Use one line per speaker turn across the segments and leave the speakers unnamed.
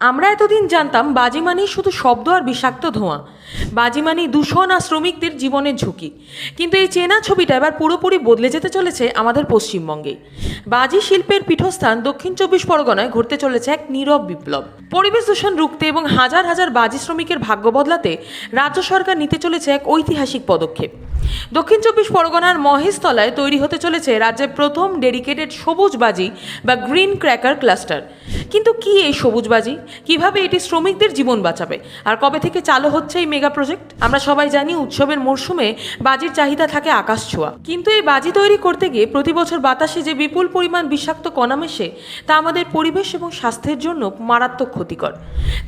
আমরা এতদিন জানতাম বাজি মানেই শুধু শব্দ আর বিষাক্ত ধোঁয়া, বাজি মানেই দূষণ আর শ্রমিকদের জীবনের ঝুঁকি। কিন্তু এই চেনা ছবিটা এবার পুরোপুরি বদলে যেতে চলেছে আমাদের পশ্চিমবঙ্গে। বাজি শিল্পের পীঠস্থান দক্ষিণ 24 পরগনায় ঘটতে চলেছে এক নীরব বিপ্লব। পরিবেশ দূষণ রুখতে এবং হাজার হাজার বাজি শ্রমিকের ভাগ্য বদলাতে রাজ্য সরকার নিতে চলেছে এক ঐতিহাসিক পদক্ষেপ। দক্ষিণ 24 পরগনার মহেশতলায় তৈরি হতে চলেছে রাজ্যের প্রথম ডেডিকেটেড সবুজ বাজি বা গ্রিন ক্র্যাকার ক্লাস্টার। কিন্তু কি এই সবুজ বাজি, কিভাবে এটি শ্রমিকদের জীবন বাঁচাবে, আর কবে থেকে চালু হচ্ছে এই মেগা প্রজেক্ট? আমরা সবাই জানি উৎসবের মরশুমে বাজির চাহিদা থাকে আকাশ ছোঁয়া। কিন্তু এই বাজি তৈরি করতে গিয়ে প্রতি বছর বাতাসে যে বিপুল পরিমাণ বিষাক্ত কণা মেশে তা আমাদের পরিবেশ এবং স্বাস্থ্যের জন্য মারাত্মক ক্ষতিকর।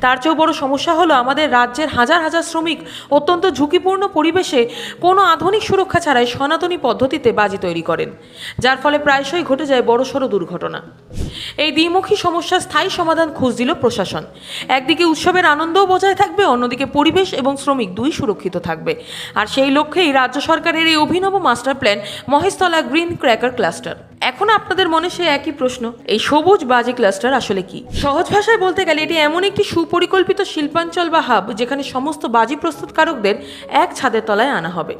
তার চেয়েও বড় সমস্যা হলো আমাদের রাজ্যের হাজার হাজার শ্রমিক অত্যন্ত ঝুঁকিপূর্ণ পরিবেশে কোনো আধুনিক সুরক্ষা ছাড়াই সনাতনী পদ্ধতিতে বাজি তৈরি করেন, যার ফলে প্রায়শই ঘটে যায় বড়সড় দুর্ঘটনা। এই দ্বিমুখী সমস্যার স্থায়ী সমাধান খোঁজ দিল প্রশাসন। একদিকে উৎসবের আনন্দও বজায় থাকবে, অন্যদিকে পরিবেশ এবং শ্রমিক দুই সুরক্ষিত থাকবে। আর সেই লক্ষ্যেই রাজ্য সরকারের এই অভিনব master plan Maheshtala green cracker cluster. এখন আপনাদের মনে সে একই প্রশ্ন, এই সবুজ বাজি ক্লাস্টার আসলে কি? সহজ ভাষায় বলতে গেলে এটি এমন একটি সুপরিকল্পিত শিল্পাঞ্চল বা হাব যেখানে সমস্ত বাজি প্রস্তুতকারকদের এক ছাদের তলায় আনা হবে।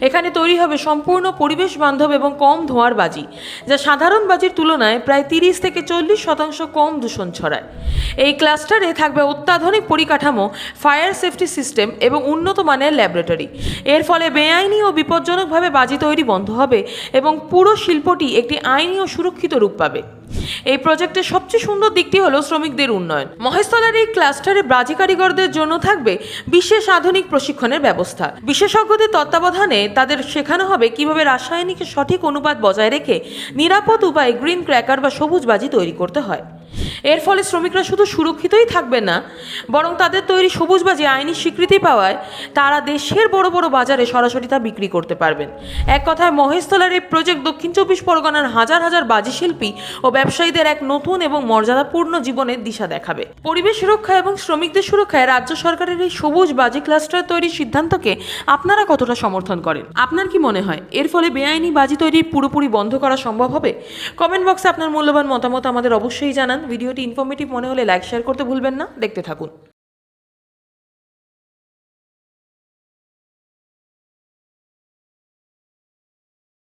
এখানে তৈরি হবে সম্পূর্ণ পরিবেশ বান্ধব এবং কম ধোঁয়ার বাজি, যা সাধারণ বাজির তুলনায় প্রায় 30 থেকে 40% কম দূষণ ছড়ায়। এই ক্লাস্টারে থাকবে অত্যাধুনিক পরিকাঠামো, ফায়ার সেফটি সিস্টেম এবং উন্নত মানের ল্যাবরেটরি। এর ফলে বেআইনি ও বিপজ্জনকভাবে বাজি তৈরি বন্ধ হবে এবং পুরো শিল্পটি একটি আইনি ও সুরক্ষিত রূপ পাবে। এই প্রজেক্টের সবচেয়ে সুন্দর দিকটি হলো শ্রমিকদের উন্নয়ন। মহেশতলার এই ক্লাস্টারে বাজি কারিগরদের জন্য থাকবে বিশেষ আধুনিক প্রশিক্ষণের ব্যবস্থা। বিশেষজ্ঞদের তত্ত্বাবধানে তাদের শেখানো হবে কিভাবে রাসায়নিকের সঠিক অনুপাত বজায় রেখে নিরাপদ উপায়ে গ্রিন ক্র্যাকার বা সবুজ বাজি তৈরি করতে হয়। এর ফলে শ্রমিকরা শুধু সুরক্ষিতই থাকবেন না, বরং তাদের তৈরি সবুজ বাজি আইনি স্বীকৃতি পাওয়ায় তারা দেশের বড় বড় বাজারে সরাসরি তা বিক্রি করতে পারবেন। এক কথায় মহেশতলার এই প্রজেক্ট দক্ষিণ 24 পরগনার হাজার হাজার বাজি শিল্পী ও ব্যবসায়ীদের এক নতুন এবং মর্যাদাপূর্ণ জীবনের দিশা দেখাবে। পরিবেশ সুরক্ষা এবং শ্রমিকদের সুরক্ষায় রাজ্য সরকারের এই সবুজ বাজি ক্লাস্টার তৈরির সিদ্ধান্তকে আপনারা কতটা সমর্থন করেন? আপনার কি মনে হয় এর ফলে বেআইনি বাজি তৈরি পুরোপুরি বন্ধ করা সম্ভব হবে? কমেন্ট বক্সে আপনার মূল্যবান মতামত আমাদের অবশ্যই জানান। ভিডিওটি ইনফরমেটিভ মনে হলে লাইক শেয়ার করতে ভুলবেন না। দেখতে থাকুন।